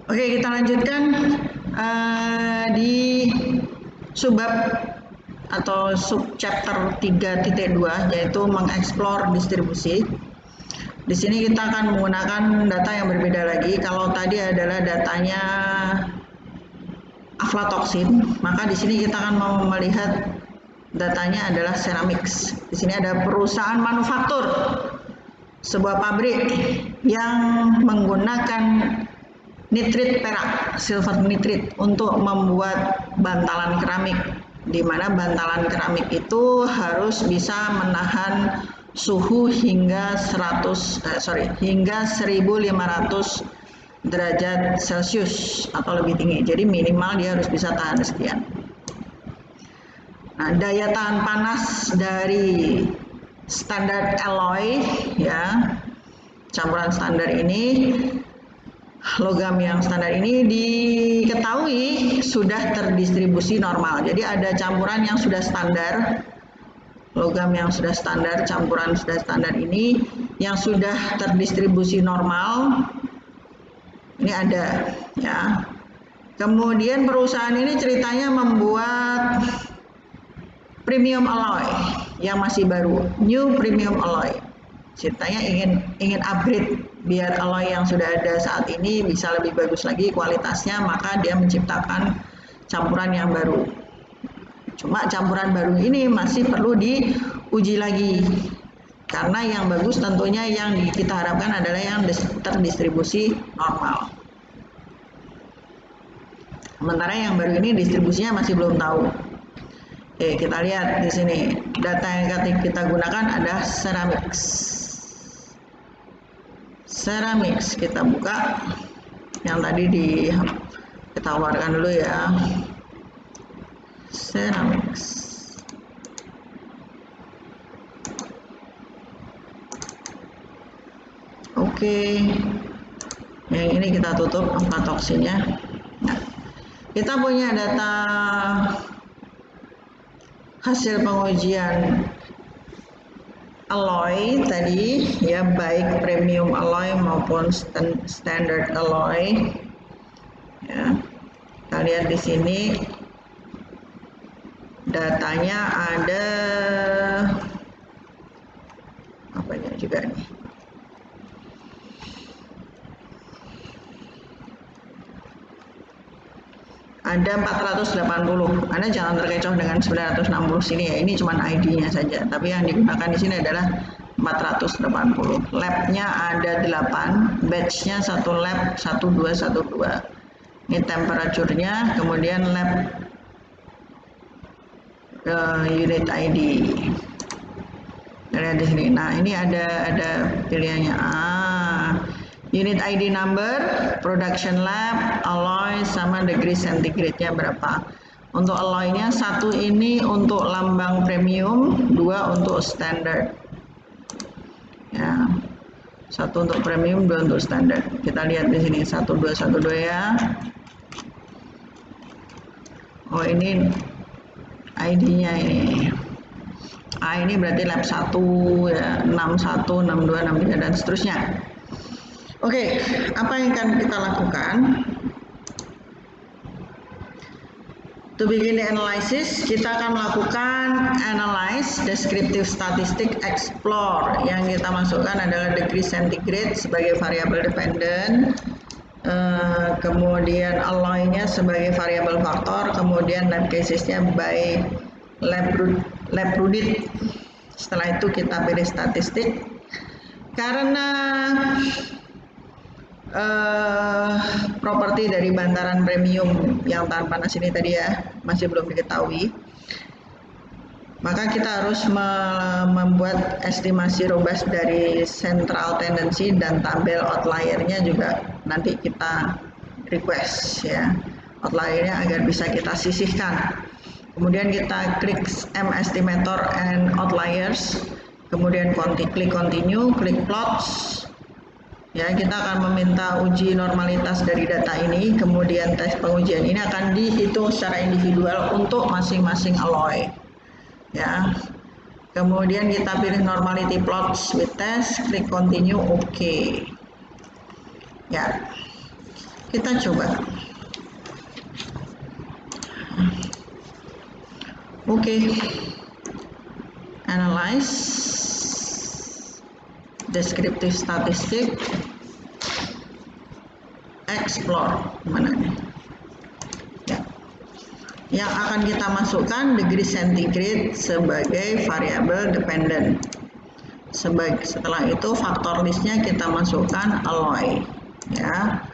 Oke, kita lanjutkan di subbab atau subchapter 3.2 yaitu mengeksplor distribusi. Di sini kita akan menggunakan data yang berbeda lagi. Kalau tadi adalah datanya aflatoksin, maka di sini kita akan mau melihat datanya adalah ceramics. Di sini ada perusahaan manufaktur, sebuah pabrik yang menggunakan nitrit perak, silver nitrit, untuk membuat bantalan keramik, di mana bantalan keramik itu harus bisa menahan suhu hingga 1500 derajat Celcius atau lebih tinggi. Jadi minimal dia harus bisa tahan sekian. Nah, daya tahan panas dari standar alloy, ya, campuran standar ini, logam yang standar ini diketahui sudah terdistribusi normal. Jadi ada campuran yang sudah standar, logam yang sudah standar, campuran sudah standar ini yang sudah terdistribusi normal. Ini ada, ya. Kemudian perusahaan ini ceritanya membuat premium alloy yang masih baru, new premium alloy. Ceritanya ingin upgrade biar alloy yang sudah ada saat ini bisa lebih bagus lagi kualitasnya, maka dia menciptakan campuran yang baru. Cuma campuran baru ini masih perlu diuji lagi, karena yang bagus tentunya yang kita harapkan adalah yang terdistribusi normal. Sementara yang baru ini distribusinya masih belum tahu. Oke, kita lihat di sini data yang kita gunakan adalah ceramics. Ceramics kita buka, yang tadi kita keluarkan dulu ya. Ceramics. Oke, yang ini kita tutup aflatoksinnya. Nah, kita punya data hasil pengujian alloy tadi, ya, baik premium alloy maupun standard alloy, ya. Kita lihat di sini datanya ada apanya juga nih. Ada 480. Anda jangan terkecoh dengan 960 sini ya. Ini cuma ID-nya saja. Tapi yang digunakan di sini adalah 480. Lab-nya ada 8, batch-nya satu lab 1212. Ini temperature-nya, kemudian lab unit ID. Lihat di sini. Nah, ini ada pilihannya. Unit ID number, production lab, alloy, sama degree centigrade-nya berapa. Untuk alloy-nya, 1 ini untuk lambang premium, 2 untuk standard. Ya. 1 untuk premium, 2 untuk standard. Kita lihat di sini 1212 ya. Oh, ini ID-nya ini. Ini berarti lab 1 ya, 61, 62, 63 dan seterusnya. Oke, apa yang akan kita lakukan? To begin the analysis, kita akan melakukan analyze, descriptive statistic, explore. Yang kita masukkan adalah degree centigrade sebagai variabel dependent, kemudian alloy-nya sebagai variabel faktor, kemudian lab cases-nya by lab rudit. Setelah itu kita pilih statistik. Karena properti dari bantaran premium yang tahan panas ini tadi ya masih belum diketahui, maka kita harus membuat estimasi robust dari central tendency, dan tabel outlier-nya juga nanti kita request ya, outlier-nya agar bisa kita sisihkan. Kemudian kita klik M estimator and outliers, kemudian klik continue, klik plots. Ya, kita akan meminta uji normalitas dari data ini, kemudian tes pengujian ini akan dihitung secara individual untuk masing-masing alloy. Ya, kemudian kita pilih normality plots with test, klik continue, oke. Ya, Kita coba. Oke. Analyze descriptive statistic, explore, mana nih ya. Yang akan kita masukkan degree centigrade sebagai variabel dependent. Setelah itu faktor listnya kita masukkan alloy ya.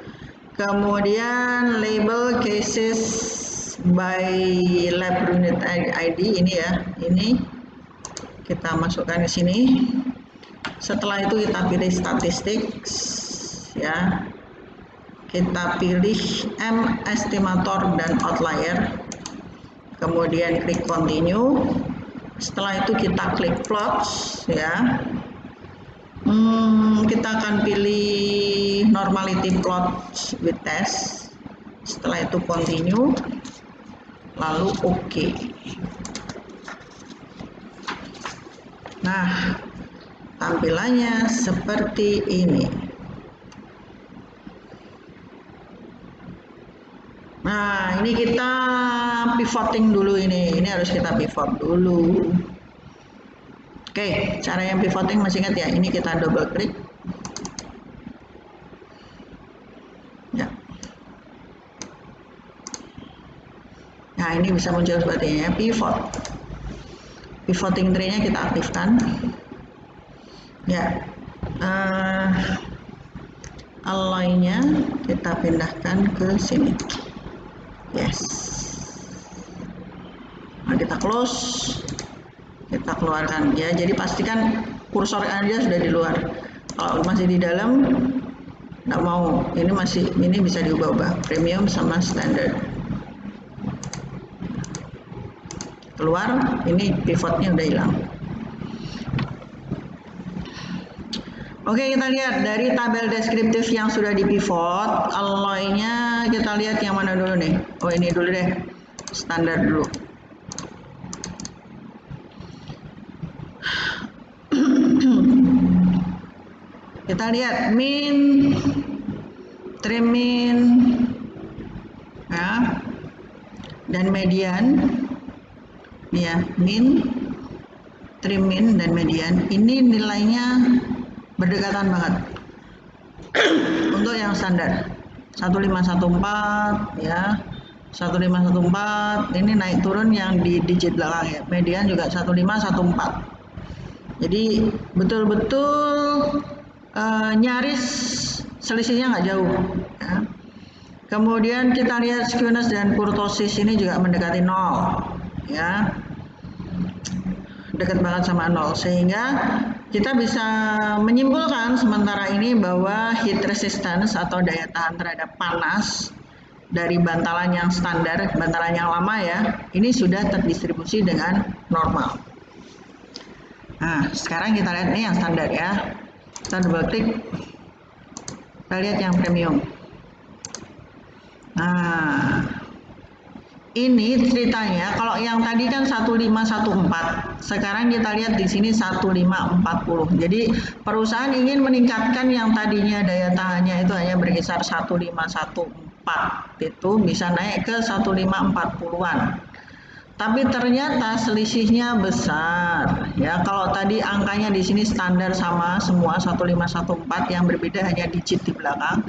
Kemudian label cases by lab unit ID ini ya, ini kita masukkan di sini. Setelah itu kita pilih statistics ya, kita pilih M estimator dan outlier, kemudian klik continue. Setelah itu kita klik plots ya. Kita akan pilih normality plot with test. Setelah itu continue, lalu OK. Nah, tampilannya seperti ini. Nah, ini kita pivoting dulu ini. Ini harus kita pivot dulu. Oke, cara yang pivoting masih ingat ya? Ini kita double klik. Ya. Nah, ini bisa muncul seperti ini, pivot. Pivoting tree-nya kita aktifkan. Ya. Alloy-nya kita pindahkan ke sini. Yes. Nah, kita close. Kita keluarkan ya, jadi pastikan kursor Anda sudah di luar. Kalau masih di dalam nggak mau, ini bisa diubah-ubah, premium sama standard. Keluar, ini pivotnya udah hilang. Oke, kita lihat dari tabel deskriptif yang sudah di pivot, alloy-nya kita lihat yang mana dulu nih. Oh, ini dulu deh, standar dulu. Kita lihat min, trim min, ya, dan median. Ini ya, min, trim min, dan median. Ini nilainya berdekatan banget. Untuk yang standar 1514 ya, 1514 ini naik turun yang di digit belakang ya. Median juga 1514. Jadi betul-betul nyaris selisihnya nggak jauh ya. Kemudian kita lihat skewness dan kurtosis ini juga mendekati 0 ya, dekat banget sama 0, sehingga kita bisa menyimpulkan sementara ini bahwa heat resistance atau daya tahan terhadap panas dari bantalan yang standar, bantalan yang lama ya, ini sudah terdistribusi dengan normal. Nah, sekarang kita lihat nih yang standar ya. Kita double klik, kita lihat yang premium. Nah, ini ceritanya kalau yang tadi kan 1514, sekarang kita lihat di sini 1540. Jadi perusahaan ingin meningkatkan yang tadinya daya tahannya itu hanya berkisar 1514, itu bisa naik ke 1540-an. Tapi ternyata selisihnya besar ya. Kalau tadi angkanya di sini standar sama semua 1514, yang berbeda hanya digit di belakang.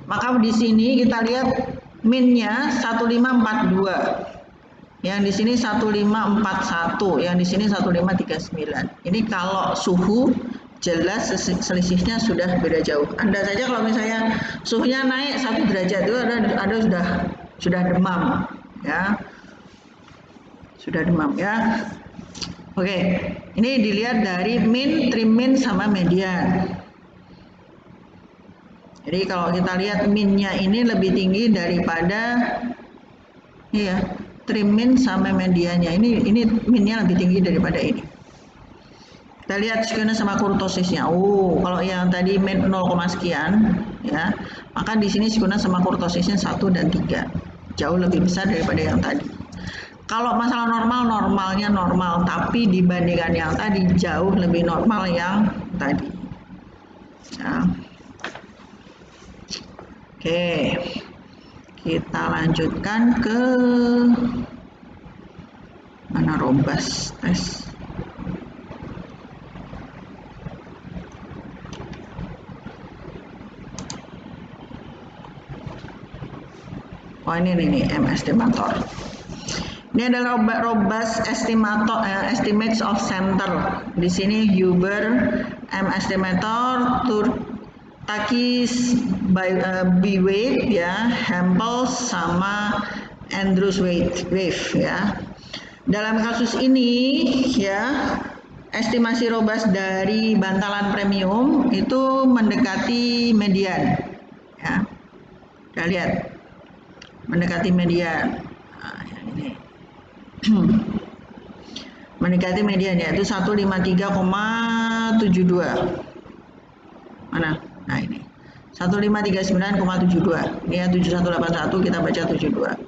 Maka di sini kita lihat minnya 1542. Yang di sini 1541, yang di sini 1539. Ini kalau suhu jelas selisihnya sudah beda jauh. Anda saja kalau misalnya suhunya naik 1 derajat itu ada sudah demam ya. Sudah demam ya. Oke, ini dilihat dari min, trim min, sama median. Jadi kalau kita lihat minnya ini lebih tinggi daripada ya, trim min sama mediannya. Ini minnya lebih tinggi daripada ini. Kita lihat skewness sama kurtosisnya. Kalau yang tadi min 0, sekian ya, maka di sini skewness sama kurtosisnya 1 dan 3. Jauh lebih besar daripada yang tadi. Kalau masalah normalnya normal, tapi dibandingkan yang tadi jauh lebih normal yang tadi. Ya. Oke. Kita lanjutkan ke mana, robust tes. Oh ini nih M estimator. Ini adalah robust estimator, estimates of center. Di sini Huber, M estimator, Takis, Bwave ya, Hempel sama Andrews Wave ya. Dalam kasus ini ya, estimasi robust dari bantalan premium itu mendekati median ya. Kita lihat mendekati median. Nah, yang ini. Mendekati median yaitu 153,72. Mana? Nah ini 1539,72. Ini ya 7181, kita baca 72.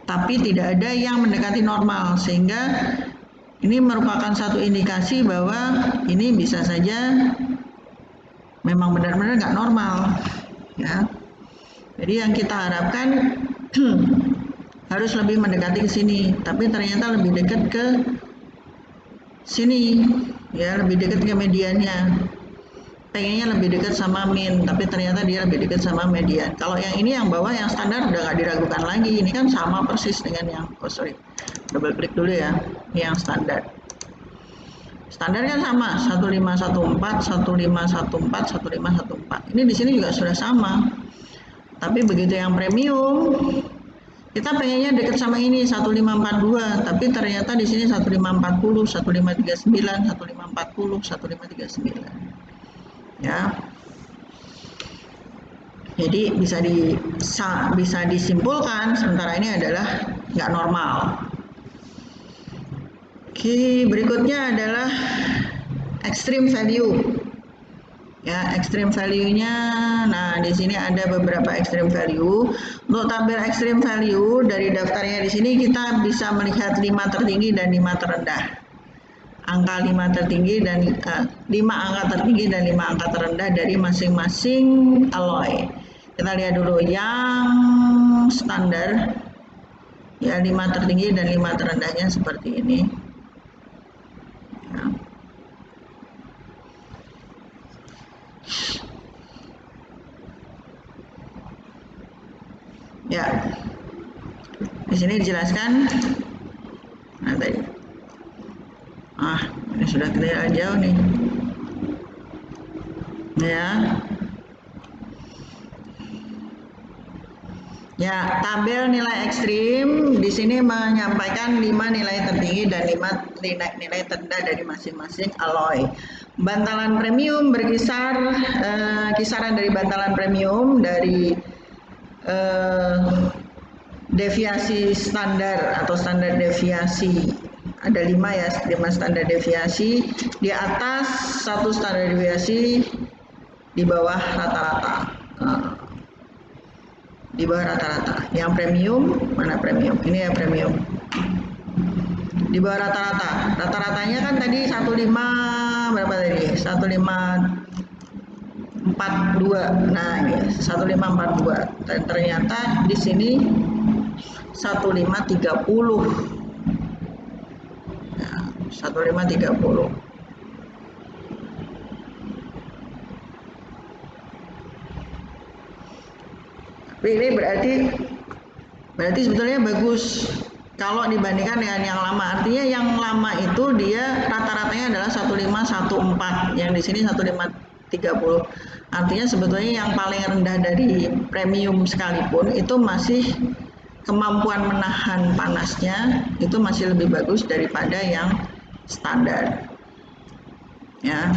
Tapi tidak ada yang mendekati normal, sehingga ini merupakan satu indikasi bahwa ini bisa saja memang benar-benar nggak normal ya. Jadi yang kita harapkan harus lebih mendekati ke sini, tapi ternyata lebih dekat ke sini ya, lebih dekat ke mediannya. Pengennya lebih dekat sama min, tapi ternyata dia lebih dekat sama median. Kalau yang ini yang bawah yang standar udah nggak diragukan lagi, ini kan sama persis dengan yang double klik dulu ya, ini yang standar. Standar kan sama 1514, 1514, 1514. Ini di sini juga sudah sama. Tapi begitu yang premium, kita pengennya dekat sama ini 1542, tapi ternyata di sini 1540, 1539, 1540, 1539. Ya. Jadi bisa disimpulkan sementara ini adalah nggak normal. Oke, berikutnya adalah extreme value. Ya, extreme value-nya, nah di sini ada beberapa extreme value. Untuk tabel extreme value dari daftarnya di sini kita bisa melihat 5 tertinggi dan 5 terendah. Angka 5 tertinggi dan 5 angka tertinggi dan 5 angka terendah dari masing-masing alloy. Kita lihat dulu yang standar, ya 5 tertinggi dan 5 terendahnya seperti ini. Ya. Ya, di sini dijelaskan. Nah tadi, ini sudah kelihatan jauh nih. Ya, tabel nilai ekstrim di sini menyampaikan 5 nilai tertinggi dan 5 nilai terendah dari masing-masing alloy. Bantalan premium berkisar kisaran dari bantalan premium dari deviasi standar atau standar deviasi ada 5 ya, 5 standar deviasi, di atas 1 standar deviasi, di bawah rata-rata. Di bawah rata-rata. Yang premium, mana premium? Ini yang premium. Di bawah rata-rata. Rata-ratanya kan tadi 15 berapa tadi? 1542. Nah, ini 1542. Dan ternyata di sini 1530. Nah, 1530. Tapi ini berarti sebetulnya bagus kalau dibandingkan dengan yang lama. Artinya yang lama itu dia rata-ratanya adalah 1514, yang di sini 1530. Artinya sebetulnya yang paling rendah dari premium sekalipun itu masih kemampuan menahan panasnya itu masih lebih bagus daripada yang standar. Ya.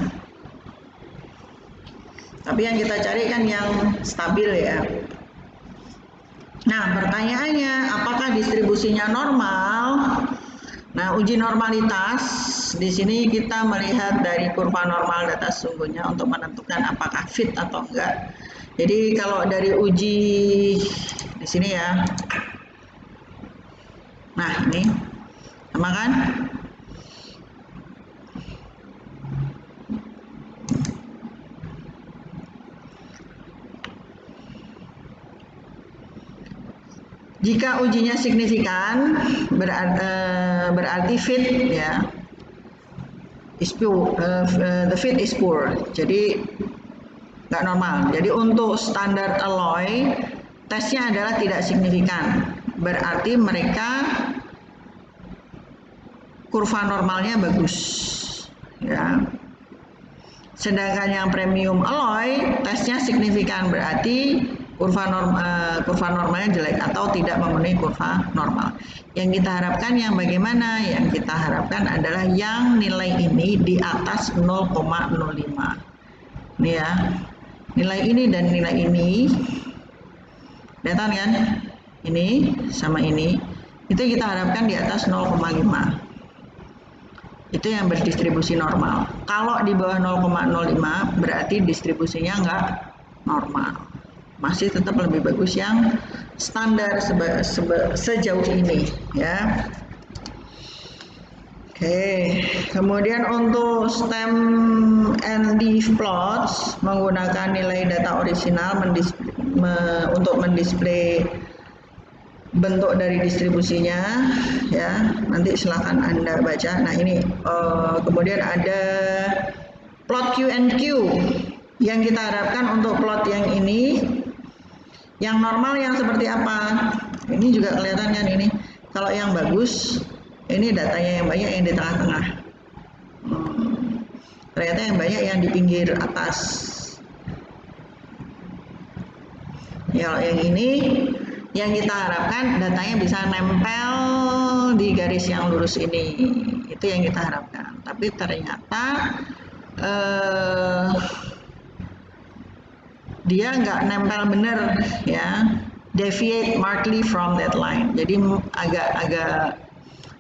Tapi yang kita cari kan yang stabil ya. Nah, pertanyaannya, apakah distribusinya normal? Nah, uji normalitas di sini kita melihat dari kurva normal data sesungguhnya untuk menentukan apakah fit atau enggak. Jadi kalau dari uji di sini ya. Nah, ini sama kan? Jika ujinya signifikan berarti fit ya, the fit is poor, jadi nggak normal. Jadi untuk standar alloy tesnya adalah tidak signifikan, berarti mereka kurva normalnya bagus ya. Sedangkan yang premium alloy tesnya signifikan, berarti kurva normalnya jelek atau tidak memenuhi kurva normal. Yang kita harapkan yang bagaimana? Yang kita harapkan adalah yang nilai ini di atas 0,05. Ini ya, nilai ini dan nilai ini, kelihatan kan? Ini sama ini, itu kita harapkan di atas 0,5. Itu yang berdistribusi normal. Kalau di bawah 0,05 berarti distribusinya nggak normal. Masih tetap lebih bagus yang standar sejauh ini ya. Oke, kemudian untuk stem and leaf plots menggunakan nilai data orisinal untuk mendisplay bentuk dari distribusinya ya, nanti silahkan Anda baca. Nah ini kemudian ada plot Q and Q. Yang kita harapkan untuk plot yang ini, yang normal yang seperti apa? Ini juga kelihatan kan ini. Kalau yang bagus, ini datanya yang banyak yang di tengah-tengah. Ternyata yang banyak yang di pinggir atas. Ya, yang ini yang kita harapkan datanya bisa nempel di garis yang lurus ini. Itu yang kita harapkan. Tapi ternyata dia nggak nempel bener ya, deviate markedly from that line. Jadi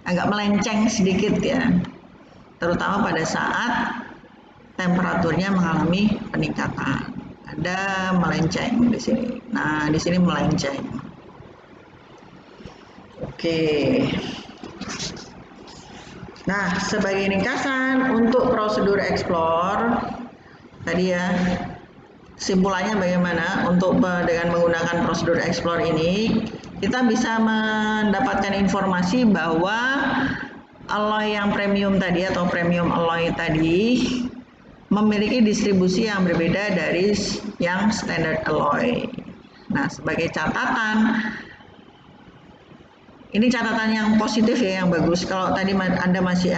agak melenceng sedikit ya, terutama pada saat temperaturnya mengalami peningkatan. Ada melenceng di sini. Nah, di sini melenceng. Oke. Nah, sebagai ringkasan untuk prosedur explore tadi ya, simpulannya bagaimana untuk dengan menggunakan prosedur explore ini kita bisa mendapatkan informasi bahwa alloy yang premium tadi atau premium alloy tadi memiliki distribusi yang berbeda dari yang standard alloy. Nah, sebagai catatan, ini catatan yang positif ya, yang bagus. Kalau tadi Anda masih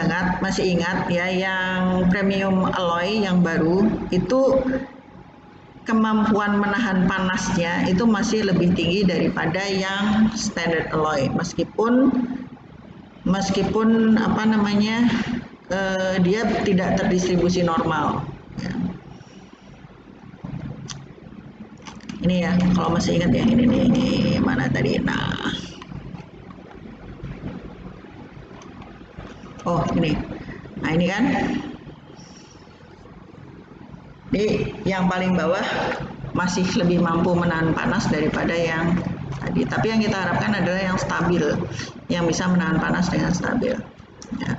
ingat ya, yang premium alloy yang baru itu kemampuan menahan panasnya itu masih lebih tinggi daripada yang standard alloy, meskipun apa namanya dia tidak terdistribusi normal ya. Ini ya, kalau masih ingat yang ini mana tadi. Nah, oh ini, nah ini kan. Jadi yang paling bawah masih lebih mampu menahan panas daripada yang tadi. Tapi yang kita harapkan adalah yang stabil, yang bisa menahan panas dengan stabil. Ya.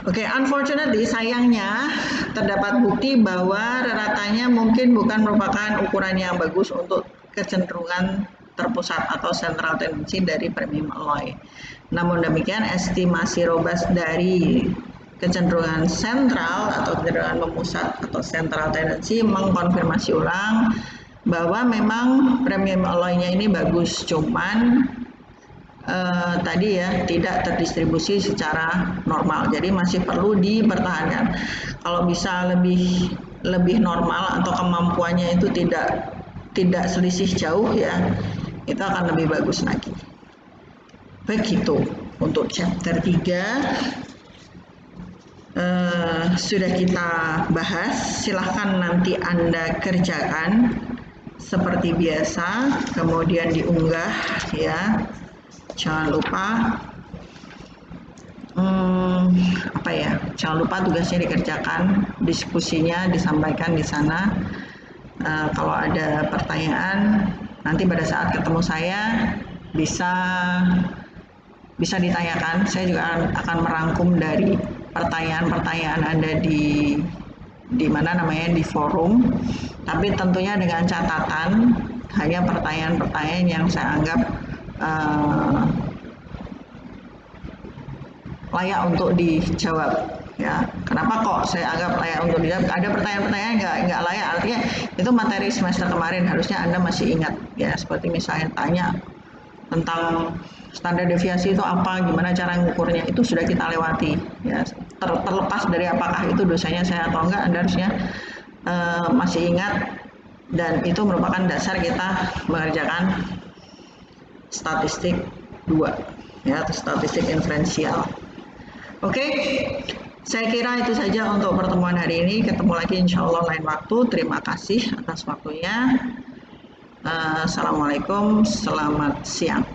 Oke, unfortunately, sayangnya terdapat bukti bahwa reratannya mungkin bukan merupakan ukuran yang bagus untuk kecenderungan terpusat atau central tendency dari premium alloy. Namun demikian, estimasi robust dari kecenderungan sentral atau kecenderungan memusat atau central tendency mengkonfirmasi ulang bahwa memang premium alloy-nya ini bagus, cuman tadi ya tidak terdistribusi secara normal, jadi masih perlu dipertahankan. Kalau bisa lebih normal atau kemampuannya itu tidak selisih jauh ya, itu akan lebih bagus lagi. Begitu untuk chapter 3. Sudah kita bahas, silahkan nanti Anda kerjakan seperti biasa, kemudian diunggah ya. Jangan lupa jangan lupa tugasnya dikerjakan, diskusinya disampaikan di sana. Kalau ada pertanyaan nanti pada saat ketemu saya bisa ditanyakan. Saya juga akan merangkum dari pertanyaan-pertanyaan Anda di mana namanya, di forum, tapi tentunya dengan catatan hanya pertanyaan-pertanyaan yang saya anggap layak untuk dijawab. Ya, kenapa kok saya anggap layak untuk dijawab? Ada pertanyaan-pertanyaan nggak layak, artinya itu materi semester kemarin harusnya Anda masih ingat, ya, seperti misalnya tanya tentang standar deviasi itu apa, gimana cara mengukurnya, itu sudah kita lewati, ya. Terlepas dari apakah itu dosanya saya atau enggak, Anda harusnya masih ingat, dan itu merupakan dasar kita mengerjakan statistik 2, ya, atau statistik inferensial. Oke, saya kira itu saja untuk pertemuan hari ini. Ketemu lagi insya Allah lain waktu. Terima kasih atas waktunya. Assalamualaikum, selamat siang.